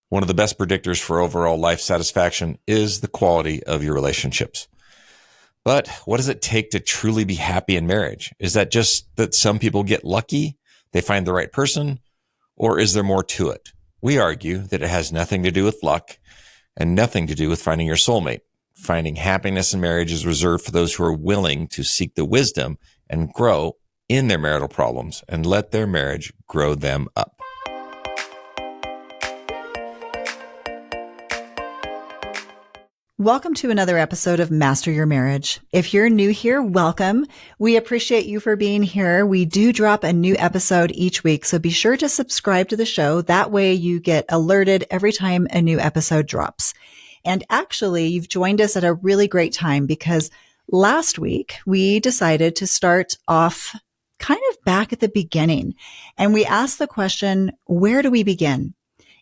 One of the best predictors for overall life satisfaction is the quality of your relationships. But what does it take to truly be happy in marriage? Is that just that some people get lucky, they find the right person, or is there more to it? We argue that it has nothing to do with luck and nothing to do with finding your soulmate. Finding happiness in marriage is reserved for those who are willing to seek the wisdom and grow in their marital problems and let their marriage grow them up. Welcome to another episode of Master Your Marriage. If you're new here, welcome. We appreciate you for being here. We do drop a new episode each week, so be sure to subscribe to the show. That way you get alerted every time a new episode drops. And actually, you've joined us at a really great time because last week we decided to start off kind of back at the beginning. And we asked the question, where do we begin?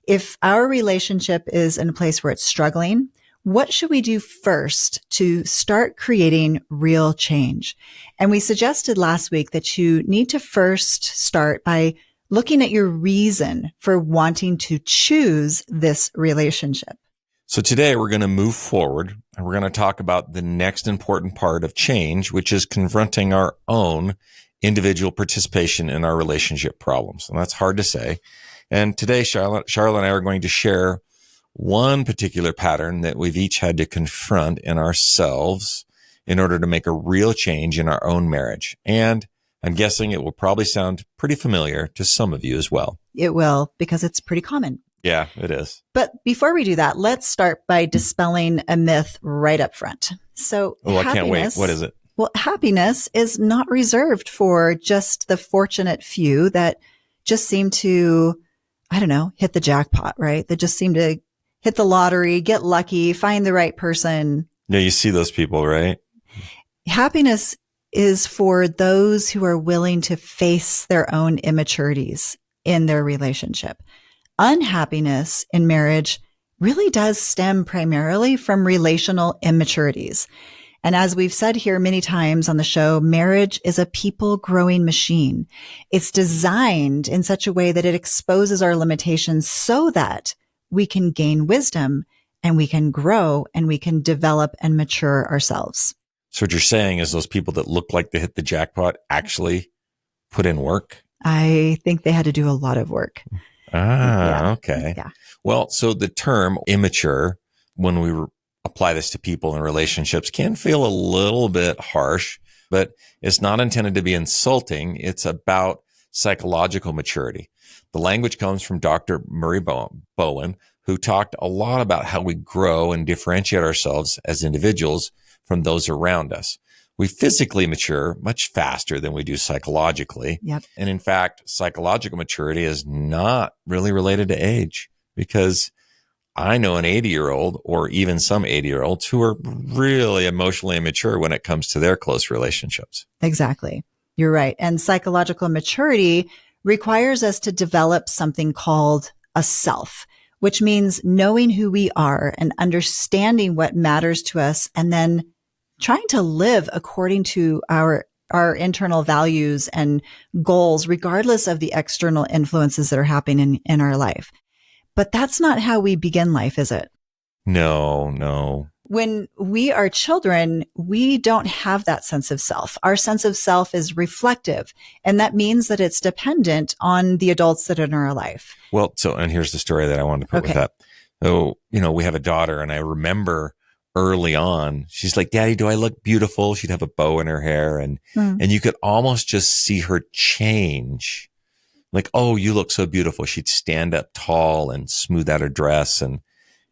If our relationship is in a place where it's struggling, what should we do first to start creating real change? And we suggested last week that you need to first start by looking at your reason for wanting to choose this relationship. So today we're going to move forward and we're going to talk about the next important part of change, which is confronting our own individual participation in our relationship problems. And that's hard to say. And today, Charlotte and I are going to share one particular pattern that we've each had to confront in ourselves in order to make a real change in our own marriage. And I'm guessing it will probably sound pretty familiar to some of you as well. It will, because it's pretty common. Yeah, it is. But before we do that, let's start by dispelling a myth right up front. So, I can't wait. What is it? Well, happiness is not reserved for just the fortunate few that just seem to, hit the jackpot, right? That just seem to hit the lottery, get lucky, find the right person. Yeah, you see those people, right? Happiness is for those who are willing to face their own immaturities in their relationship. Unhappiness in marriage really does stem primarily from relational immaturities. And as we've said here many times on the show, marriage is a people growing machine. It's designed in such a way that it exposes our limitations so that we can gain wisdom and we can grow and we can develop and mature ourselves. So what you're saying is those people that look like they hit the jackpot actually put in work? I think they had to do a lot of work. Okay. Yeah. Well, so the term immature, when we apply this to people in relationships, can feel a little bit harsh, but it's not intended to be insulting. It's about psychological maturity. The language comes from Dr. Murray Bowen, who talked a lot about how we grow and differentiate ourselves as individuals from those around us. We physically mature much faster than we do psychologically. Yep. And in fact, psychological maturity is not really related to age, because I know an 80-year-old or even some 80-year-olds who are really emotionally immature when it comes to their close relationships. Exactly. You're right. And psychological maturity requires us to develop something called a self, which means knowing who we are and understanding what matters to us, and then trying to live according to our internal values and goals, regardless of the external influences that are happening in our life. But that's not how we begin life, is it? No. When we are children, we don't have that sense of self. Our sense of self is reflective, and that means that it's dependent on the adults that are in our life. Well, and here's the story that I wanted to put with that. So, we have a daughter, and I remember early on, she's like, "Daddy, do I look beautiful?" She'd have a bow in her hair, and you could almost just see her change. Like, "Oh, you look so beautiful." She'd stand up tall and smooth out her dress, and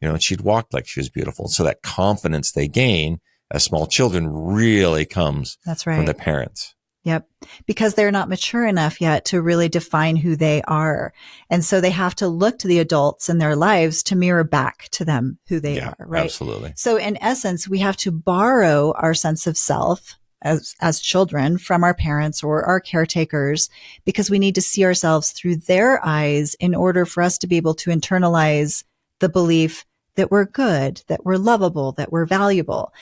and she'd walk like she was beautiful. So that confidence they gain as small children really comes from the parents. Yep. Because they're not mature enough yet to really define who they are. And so they have to look to the adults in their lives to mirror back to them who they are, right? Absolutely. So in essence, we have to borrow our sense of self as children from our parents or our caretakers, because we need to see ourselves through their eyes in order for us to be able to internalize the belief that we're good, that we're lovable, that we're valuable.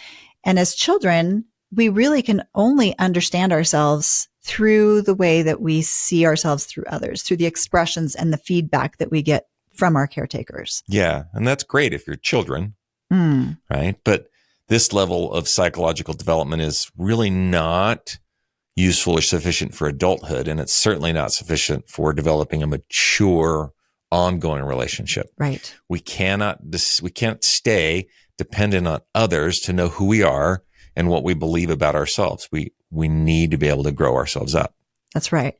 And as children, we really can only understand ourselves through the way that we see ourselves through others, through the expressions and the feedback that we get from our caretakers. Yeah. And that's great if you're children, right? But this level of psychological development is really not useful or sufficient for adulthood. And it's certainly not sufficient for developing a mature, ongoing relationship. Right. We can't stay dependent on others to know who we are and what we believe about ourselves. We need to be able to grow ourselves up. That's right.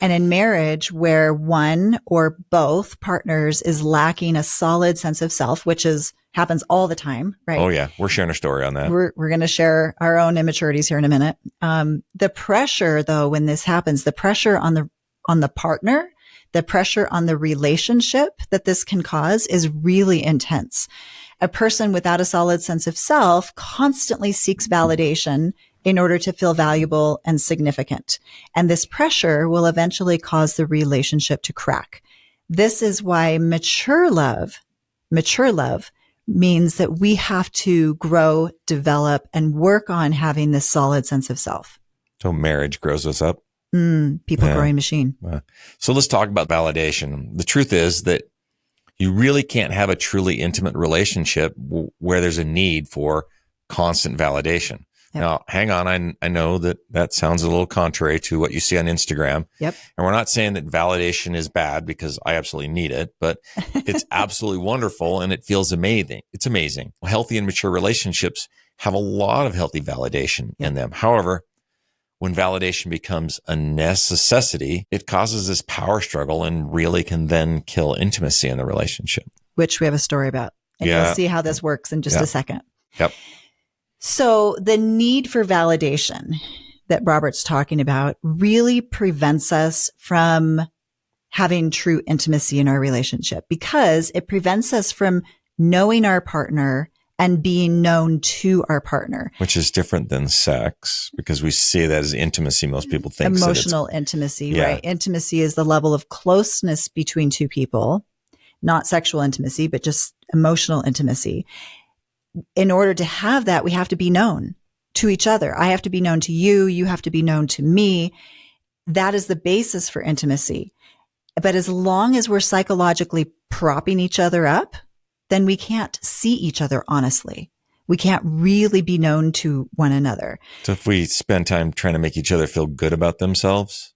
And in marriage, where one or both partners is lacking a solid sense of self, which happens all the time, right? Oh yeah. We're sharing a story on that. We're going to share our own immaturities here in a minute. The pressure though, when this happens, the pressure on the partner, the pressure on the relationship that this can cause is really intense. A person without a solid sense of self constantly seeks validation in order to feel valuable and significant. And this pressure will eventually cause the relationship to crack. This is why mature love means that we have to grow, develop, and work on having this solid sense of self. So marriage grows us up. People growing machine. So let's talk about validation. The truth is that you really can't have a truly intimate relationship where there's a need for constant validation. Yep. Now, hang on. I know that sounds a little contrary to what you see on Instagram. Yep. And we're not saying that validation is bad, because I absolutely need it, but it's absolutely wonderful and it feels amazing. It's amazing. Healthy and mature relationships have a lot of healthy validation in them. However, when validation becomes a necessity, it causes this power struggle and really can then kill intimacy in the relationship. Which we have a story about. And you'll see how this works in just a second. Yep. So the need for validation that Robert's talking about really prevents us from having true intimacy in our relationship, because it prevents us from knowing our partner and being known to our partner. Which is different than sex, because we see that as intimacy. Most people think emotional intimacy, right? Intimacy is the level of closeness between two people, not sexual intimacy, but just emotional intimacy. In order to have that, we have to be known to each other. I have to be known to you. You have to be known to me. That is the basis for intimacy. But as long as we're psychologically propping each other up, then we can't see each other honestly. We can't really be known to one another. So if we spend time trying to make each other feel good about themselves,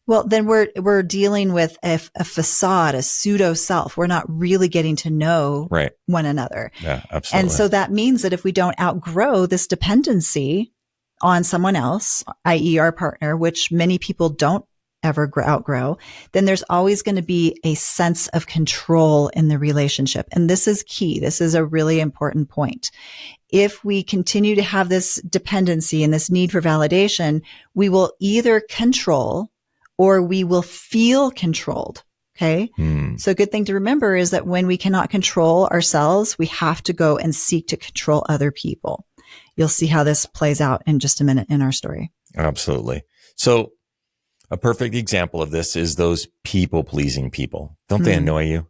well, then we're dealing with a facade, a pseudo self. We're not really getting to know one another. Yeah, absolutely. And so that means that if we don't outgrow this dependency on someone else, i.e. our partner, which many people don't ever outgrow, then there's always going to be a sense of control in the relationship. And this is key. This is a really important point. If we continue to have this dependency and this need for validation, we will either control or we will feel controlled. Okay. So a good thing to remember is that when we cannot control ourselves, we have to go and seek to control other people. You'll see how this plays out in just a minute in our story. Absolutely. So a perfect example of this is those people-pleasing people. Don't they annoy you?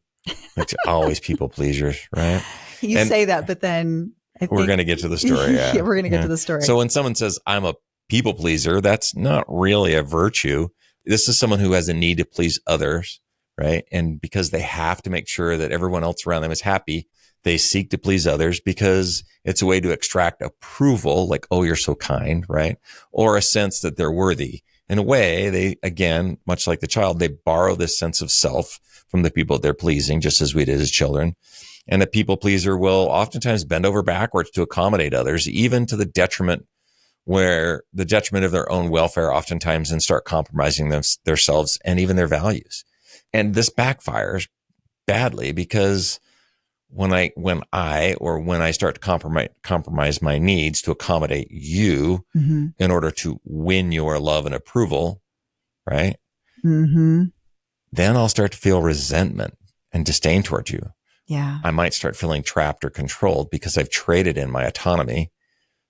It's always people pleasers, right? You say that, but then we're going to get to the story. Yeah, we're going to get to the story. So when someone says, I'm a people pleaser, that's not really a virtue. This is someone who has a need to please others, right? And because they have to make sure that everyone else around them is happy, they seek to please others because it's a way to extract approval, like, oh, you're so kind, right? Or a sense that they're worthy. In a way, they, again, much like the child, they borrow this sense of self from the people they're pleasing, just as we did as children. And a people pleaser will oftentimes bend over backwards to accommodate others, even to the detriment of their own welfare oftentimes, and start compromising themselves and even their values. And this backfires badly because when I start to compromise my needs to accommodate you in order to win your love and approval, right? Then I'll start to feel resentment and disdain towards you. Yeah. I might start feeling trapped or controlled because I've traded in my autonomy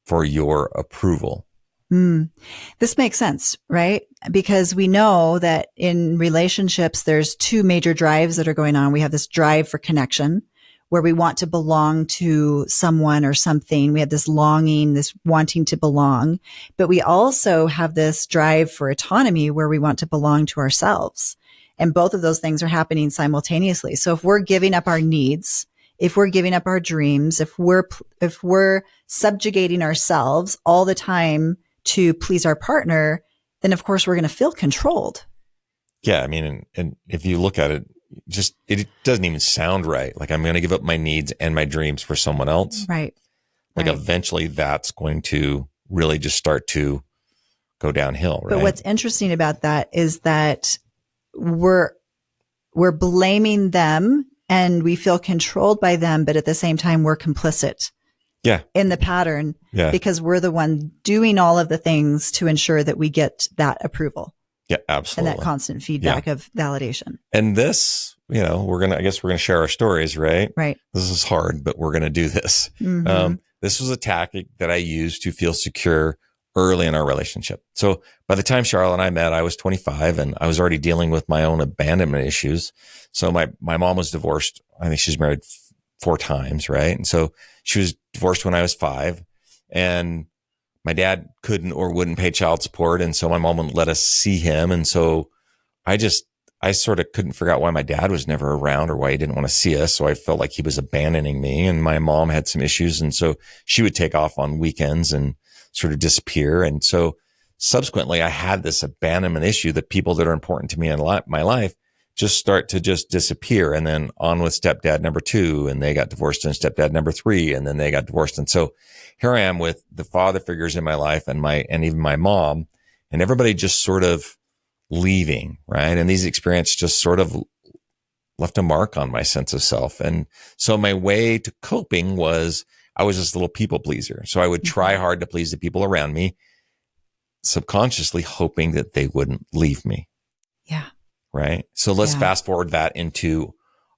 for your approval. This makes sense, right? Because we know that in relationships, there's two major drives that are going on. We have this drive for connection, where we want to belong to someone or something. We have this longing, this wanting to belong, but we also have this drive for autonomy where we want to belong to ourselves. And both of those things are happening simultaneously. So if we're giving up our needs, if we're giving up our dreams, if we're subjugating ourselves all the time to please our partner, then of course we're going to feel controlled. Yeah. I mean, and if you look at it, it doesn't even sound right. Like I'm going to give up my needs and my dreams for someone else. Right. Like eventually that's going to really just start to go downhill. Right. But what's interesting about that is that we're blaming them and we feel controlled by them, but at the same time, we're complicit in the pattern because we're the one doing all of the things to ensure that we get that approval. Yeah, absolutely. And that constant feedback of validation. And this, I guess we're going to share our stories, right? Right. This is hard, but we're going to do this. Mm-hmm. This was a tactic that I used to feel secure early in our relationship. So by the time Charlotte and I met, I was 25 and I was already dealing with my own abandonment issues. So my mom was divorced. I think she's married 4 times, right? And so she was divorced when I was 5 and my dad couldn't or wouldn't pay child support. And so my mom wouldn't let us see him. And so I sort of couldn't figure out why my dad was never around or why he didn't want to see us. So I felt like he was abandoning me, and my mom had some issues. And so she would take off on weekends and sort of disappear. And so subsequently I had this abandonment issue that people that are important to me in my life just start to just disappear. And then on with stepdad number 2, and they got divorced, and stepdad number 3, and then they got divorced. And so here I am with the father figures in my life and even my mom, and everybody just sort of leaving, right? And these experiences just sort of left a mark on my sense of self. And so my way to coping was I was this little people pleaser. So I would try hard to please the people around me, subconsciously hoping that they wouldn't leave me. Yeah. Right. So let's fast forward that into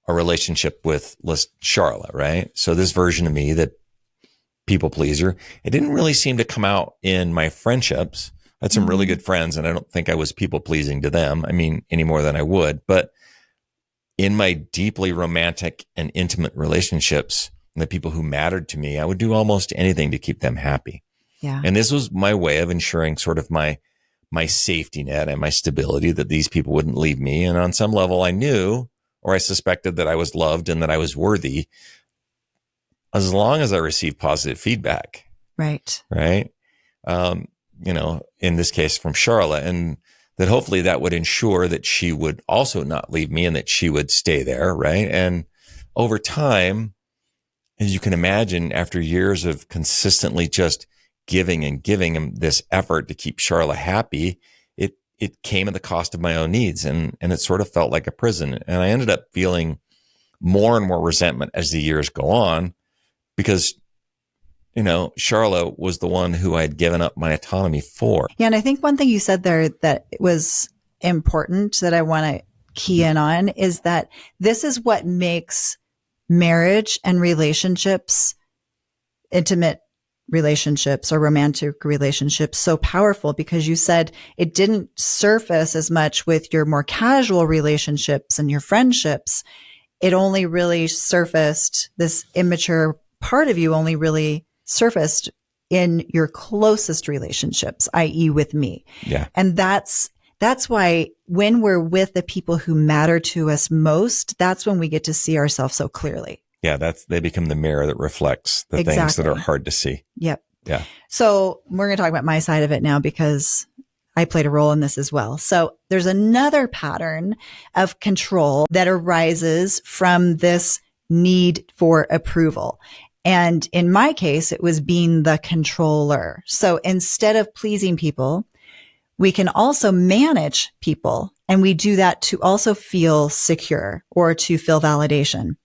a relationship with Charlotte, right? So this version of me, that people pleaser, it didn't really seem to come out in my friendships. I had some really good friends, and I don't think I was people pleasing to them. I mean, any more than I would, but in my deeply romantic and intimate relationships, and the people who mattered to me, I would do almost anything to keep them happy. Yeah. And this was my way of ensuring sort of my safety net and my stability, that these people wouldn't leave me. And on some level I knew, or I suspected, that I was loved and that I was worthy as long as I received positive feedback. Right. Right. In this case from Charlotte, and that hopefully that would ensure that she would also not leave me and that she would stay there. Right. And over time, as you can imagine, after years of consistently just giving and giving him this effort to keep Charlotte happy, it came at the cost of my own needs, and it sort of felt like a prison. And I ended up feeling more and more resentment as the years go on, because Charlotte was the one who I had given up my autonomy for. Yeah, and I think one thing you said there that was important that I want to key in on is that this is what makes marriage and relationships, intimate relationships or romantic relationships, so powerful, because you said it didn't surface as much with your more casual relationships and your friendships. It only really surfaced, this immature part of you only really surfaced in your closest relationships, i.e. with me. Yeah. And that's why when we're with the people who matter to us most, that's when we get to see ourselves so clearly. Yeah, they become the mirror that reflects the things that are hard to see. Yep. Yeah. So we're going to talk about my side of it now, because I played a role in this as well. So there's another pattern of control that arises from this need for approval. And in my case, it was being the controller. So instead of pleasing people, we can also manage people. And we do that to also feel secure or to feel validation.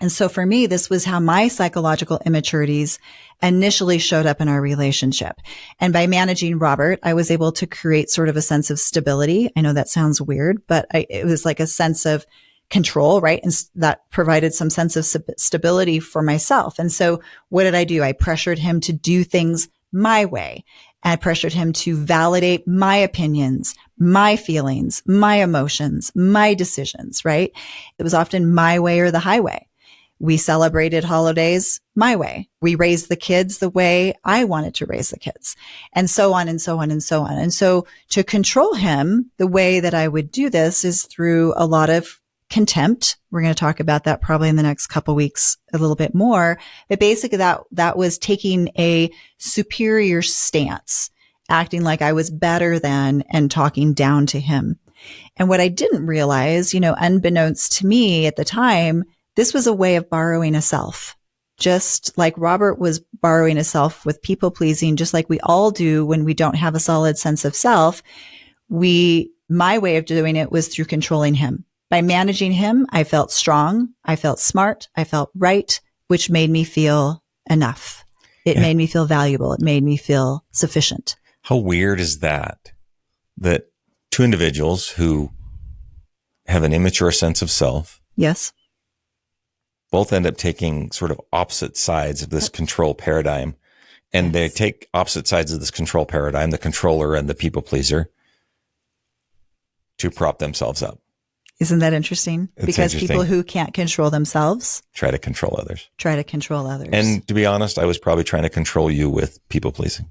And so for me, this was how my psychological immaturities initially showed up in our relationship. And by managing Robert, I was able to create sort of a sense of stability. I know that sounds weird, but it was like a sense of control, right? And that provided some sense of stability for myself. And so what did I do? I pressured him to do things my way. I pressured him to validate my opinions, my feelings, my emotions, my decisions, right? It was often my way or the highway. We celebrated holidays my way. We raised the kids the way I wanted to raise the kids, and so on and so on and so on. And so to control him, the way that I would do this is through a lot of contempt. We're going to talk about that probably in the next couple weeks a little bit more. But basically that was taking a superior stance, acting like I was better than and talking down to him. And what I didn't realize, unbeknownst to me at the time, this was a way of borrowing a self. Just like Robert was borrowing a self with people pleasing, just like we all do when we don't have a solid sense of self, my way of doing it was through controlling him. By managing him, I felt strong, I felt smart, I felt right, which made me feel enough. It made me feel valuable. It made me feel sufficient. How weird is that? That two individuals who have an immature sense of self, yes, both end up taking sort of opposite sides of this control paradigm. And they take opposite sides of this control paradigm, the controller and the people pleaser, to prop themselves up. Isn't that interesting? Because people who can't control themselves try to control others. And to be honest, I was probably trying to control you with people pleasing.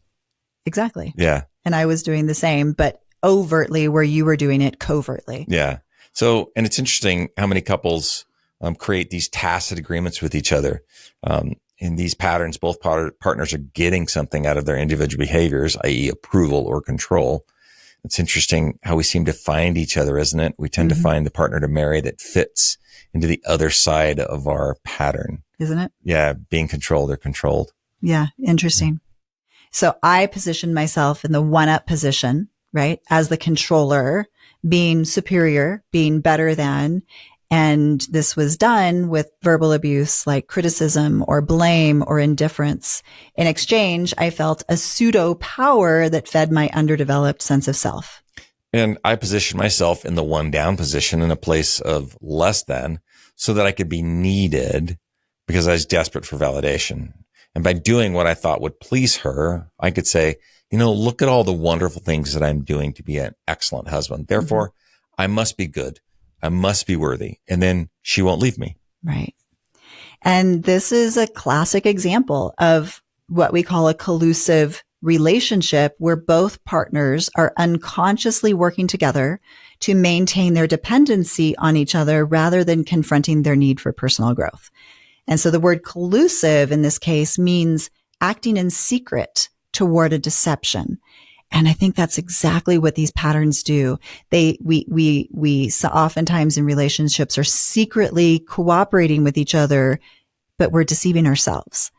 Exactly. Yeah. And I was doing the same, but overtly where you were doing it covertly. Yeah. So, and it's interesting how many couples create these tacit agreements with each other. In these patterns, both partners are getting something out of their individual behaviors, i.e. approval or control. It's interesting how we seem to find each other, isn't it? We tend to find the partner to marry that fits into the other side of our pattern. Isn't it? Yeah. Being controlled or controlled. Yeah. Interesting. So I positioned myself in the one-up position, right? As the controller, being superior, being better than. And this was done with verbal abuse like criticism or blame or indifference. In exchange, I felt a pseudo power that fed my underdeveloped sense of self. And I positioned myself in the one down position in a place of less than so that I could be needed because I was desperate for validation. And by doing what I thought would please her, I could say, look at all the wonderful things that I'm doing to be an excellent husband. Therefore, I must be good. I must be worthy. And then she won't leave me. Right. And this is a classic example of what we call a collusive relationship where both partners are unconsciously working together to maintain their dependency on each other rather than confronting their need for personal growth. And so the word collusive in this case means acting in secret toward a deception. And I think that's exactly what these patterns do. We so oftentimes in relationships are secretly cooperating with each other, but we're deceiving ourselves.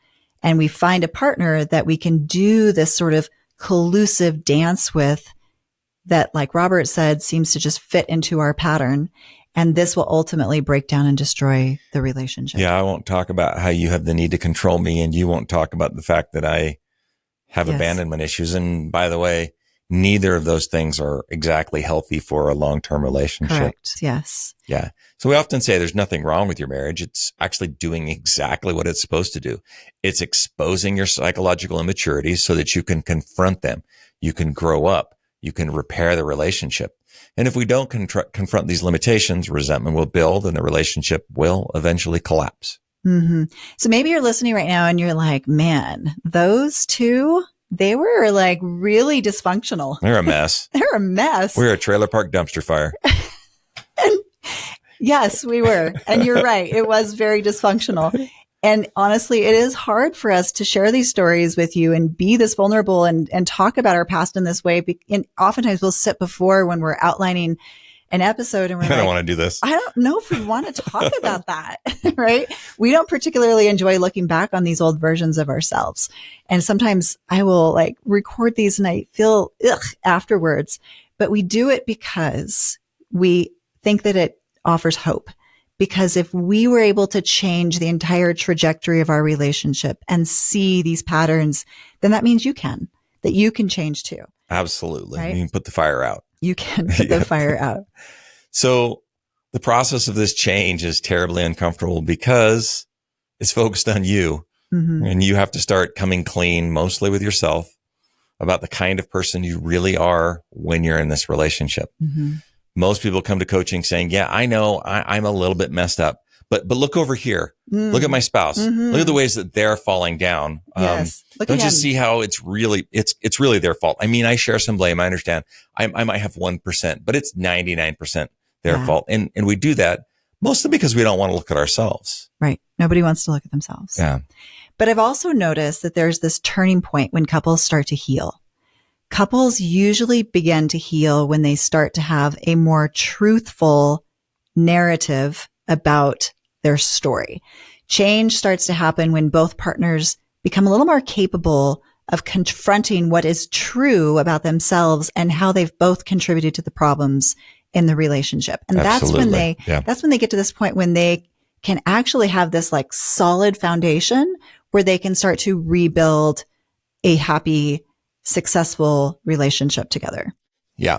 And we find a partner that we can do this sort of collusive dance with that, like Robert said, seems to just fit into our pattern. And this will ultimately break down and destroy the relationship. Yeah, I won't talk about how you have the need to control me, and you won't talk about the fact that I have abandonment issues. And by the way, neither of those things are exactly healthy for a long-term relationship. Correct. Yes. Yeah. So we often say there's nothing wrong with your marriage. It's actually doing exactly what it's supposed to do. It's exposing your psychological immaturities so that you can confront them. You can grow up. You can repair the relationship. And if we don't confront these limitations, resentment will build and the relationship will eventually collapse. Mm-hmm. So maybe you're listening right now and you're like, man, those two, they were like really dysfunctional. They're a mess. They're a mess. We're a trailer park dumpster fire. Yes, we were. And you're right. It was very dysfunctional. And honestly, it is hard for us to share these stories with you and be this vulnerable and talk about our past in this way. And oftentimes we'll sit before when we're outlining an episode and we're I don't want to do this. I don't know if we want to talk about that, right? We don't particularly enjoy looking back on these old versions of ourselves. And sometimes I will like record these and I feel afterwards, but we do it because we think that it offers hope. Because if we were able to change the entire trajectory of our relationship and see these patterns, then that means that you can change too. Absolutely. Right? You can put the fire out. You can put the fire out. So the process of this change is terribly uncomfortable because it's focused on you. Mm-hmm. And you have to start coming clean, mostly with yourself, about the kind of person you really are when you're in this relationship. Mm-hmm. Most people come to coaching saying, yeah, I know I'm a little bit messed up, but look over here. Look at my spouse. Look at the ways that they're falling down. Yes. Look Don't at just him. see how it's really their fault. I mean, I share some blame. I understand. I might have 1%, but it's 99% their fault. And we do that mostly because we don't want to look at ourselves. Right. Nobody wants to look at themselves. Yeah. But I've also noticed that there's this turning point when couples start to heal. Couples usually begin to heal when they start to have a more truthful narrative about their story. Change starts to happen when both partners become a little more capable of confronting what is true about themselves and how they've both contributed to the problems in the relationship. And that's when they get to this point when they can actually have this like solid foundation where they can start to rebuild a happy, successful relationship together. Yeah.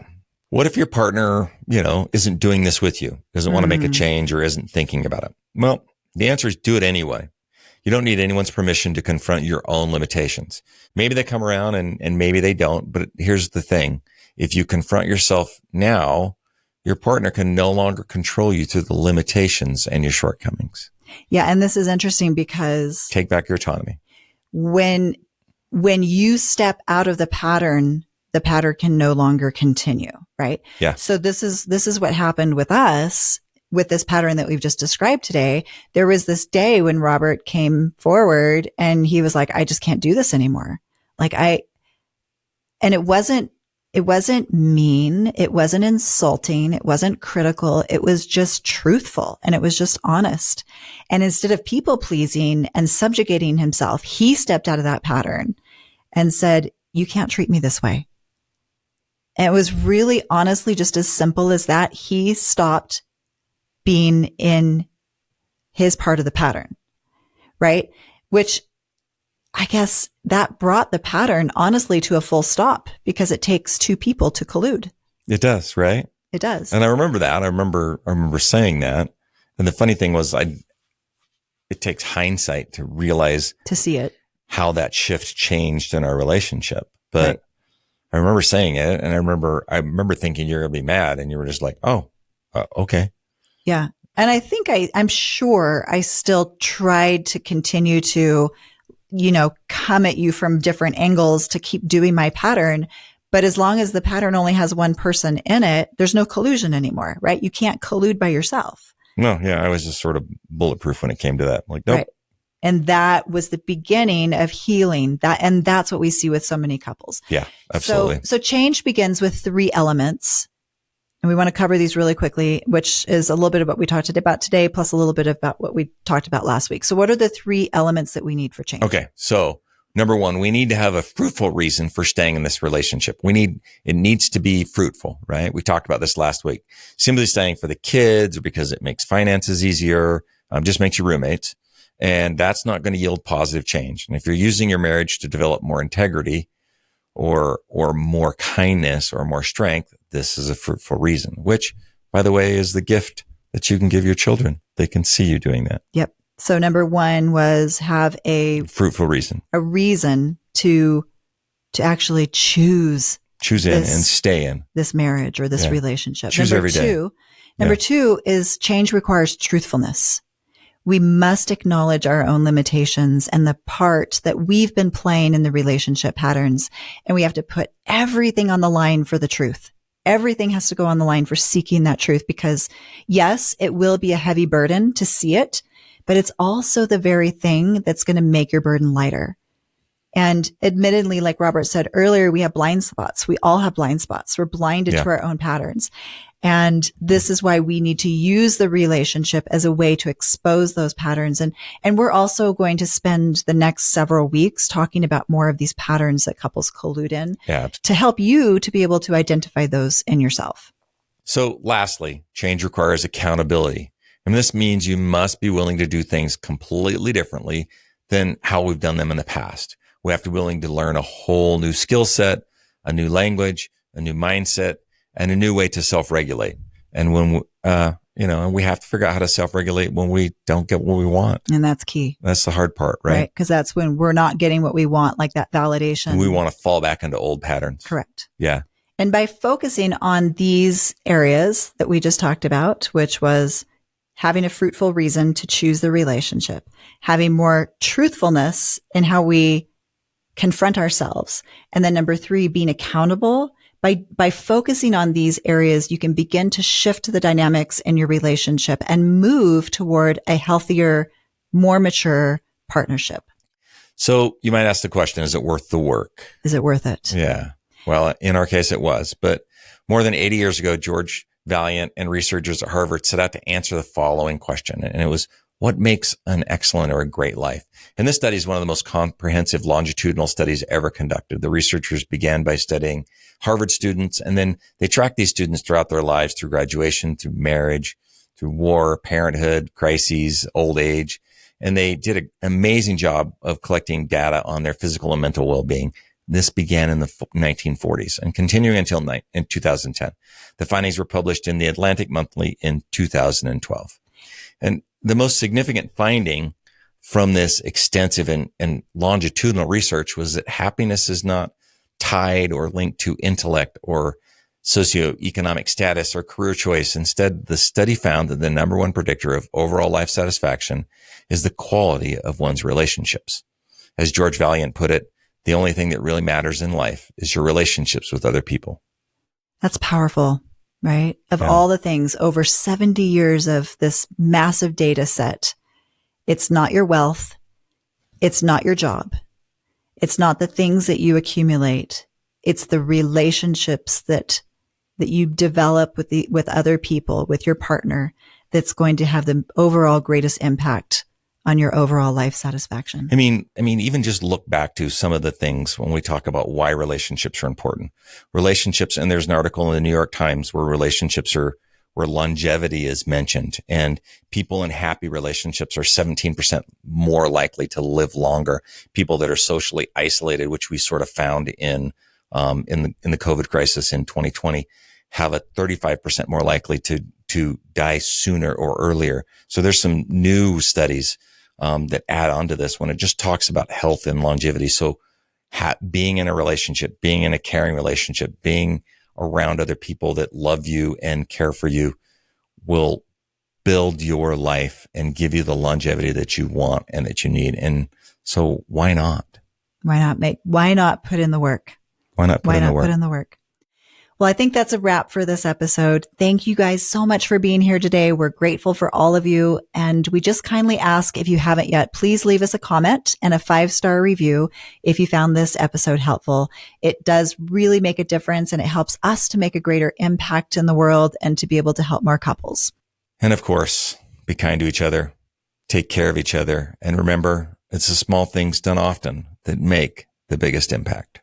What if your partner, isn't doing this with you, doesn't want to make a change or isn't thinking about it? Well, the answer is do it anyway. You don't need anyone's permission to confront your own limitations. Maybe they come around and maybe they don't. But here's the thing. If you confront yourself now, your partner can no longer control you through the limitations and your shortcomings. Yeah. And this is interesting because take back your autonomy. When you step out of the pattern can no longer continue, right? Yeah. So this is what happened with us with this pattern that we've just described today. There was this day when Robert came forward and he was like, I just can't do this anymore. And it wasn't mean. It wasn't insulting. It wasn't critical. It was just truthful and it was just honest. And instead of people pleasing and subjugating himself, he stepped out of that pattern and said, you can't treat me this way. And it was really honestly just as simple as that. He stopped being in his part of the pattern, right? Which I guess that brought the pattern honestly to a full stop because it takes two people to collude. It does, right? It does. And I remember that. I remember saying that. And the funny thing was it takes hindsight to realize, to see it, how that shift changed in our relationship. But right. I remember saying it and I remember thinking you're going to be mad and you were just like, oh, okay. Yeah. And I think I'm sure I still tried to continue to, come at you from different angles to keep doing my pattern. But as long as the pattern only has one person in it, there's no collusion anymore, right? You can't collude by yourself. No, yeah. I was just sort of bulletproof when it came to that. Like, nope. Right. And that was the beginning of healing and that's what we see with so many couples. Yeah, absolutely. So change begins with 3 elements. And we want to cover these really quickly, which is a little bit of what we talked about today, plus a little bit about what we talked about last week. So what are the 3 elements that we need for change? Okay. So number 1, we need to have a fruitful reason for staying in this relationship. It needs to be fruitful, right? We talked about this last week. Simply staying for the kids or because it makes finances easier, just makes you roommates. And that's not going to yield positive change. And if you're using your marriage to develop more integrity or more kindness or more strength, this is a fruitful reason, which, by the way, is the gift that you can give your children. They can see you doing that. Yep. So number 1 was have a fruitful reason, a reason to actually choose in and stay in this marriage or this relationship. Choose number every day. Number 2 is change requires truthfulness. We must acknowledge our own limitations and the part that we've been playing in the relationship patterns. And we have to put everything on the line for the truth. Everything has to go on the line for seeking that truth because yes, it will be a heavy burden to see it, but it's also the very thing that's going to make your burden lighter. And admittedly, like Robert said earlier, we have blind spots. We all have blind spots. We're blinded to our own patterns. And this is why we need to use the relationship as a way to expose those patterns. And we're also going to spend the next several weeks talking about more of these patterns that couples collude in to help you to be able to identify those in yourself. So lastly, change requires accountability. And this means you must be willing to do things completely differently than how we've done them in the past. We have to be willing to learn a whole new skill set, a new language, a new mindset, and a new way to self-regulate. And when, and we have to figure out how to self-regulate when we don't get what we want. And that's key. That's the hard part, right? Because that's when we're not getting what we want, like that validation. And we want to fall back into old patterns. Correct. Yeah. And by focusing on these areas that we just talked about, which was having a fruitful reason to choose the relationship, having more truthfulness in how we confront ourselves. And then number 3, being accountable. By focusing on these areas, you can begin to shift the dynamics in your relationship and move toward a healthier, more mature partnership. So you might ask the question, is it worth the work? Is it worth it? Yeah. Well, in our case, it was. But more than 80 years ago, George Valiant and researchers at Harvard set out to answer the following question. And it was, what makes an excellent or a great life? And this study is one of the most comprehensive longitudinal studies ever conducted. The researchers began by studying Harvard students, and then they tracked these students throughout their lives through graduation, through marriage, through war, parenthood, crises, old age. And they did an amazing job of collecting data on their physical and mental well-being. This began in the 1940s and continuing until in 2010. The findings were published in the Atlantic Monthly in 2012. And the most significant finding from this extensive and longitudinal research was that happiness is not tied or linked to intellect or socioeconomic status or career choice. Instead, the study found that the number one predictor of overall life satisfaction is the quality of one's relationships. As George Valiant put it, the only thing that really matters in life is your relationships with other people. That's powerful, right? Of all the things, over 70 years of this massive data set, it's not your wealth. It's not your job. It's not the things that you accumulate. It's the relationships that you develop with other people, with your partner, that's going to have the overall greatest impact on your overall life satisfaction. I mean, even just look back to some of the things when we talk about why relationships are important. Relationships, and there's an article in the New York Times where where longevity is mentioned, and people in happy relationships are 17% more likely to live longer. People that are socially isolated, which we sort of found in the COVID crisis in 2020, have a 35% more likely to die sooner or earlier. So there's some new studies that add on to this when it just talks about health and longevity. So being in a relationship, being in a caring relationship, being around other people that love you and care for you will build your life and give you the longevity that you want and that you need. And so why not? Why not put in the work? Why not put in the work? Well, I think that's a wrap for this episode. Thank you guys so much for being here today. We're grateful for all of you. And we just kindly ask, if you haven't yet, please leave us a comment and a 5-star review if you found this episode helpful. It does really make a difference, and it helps us to make a greater impact in the world and to be able to help more couples. And of course, be kind to each other, take care of each other, and remember, it's the small things done often that make the biggest impact.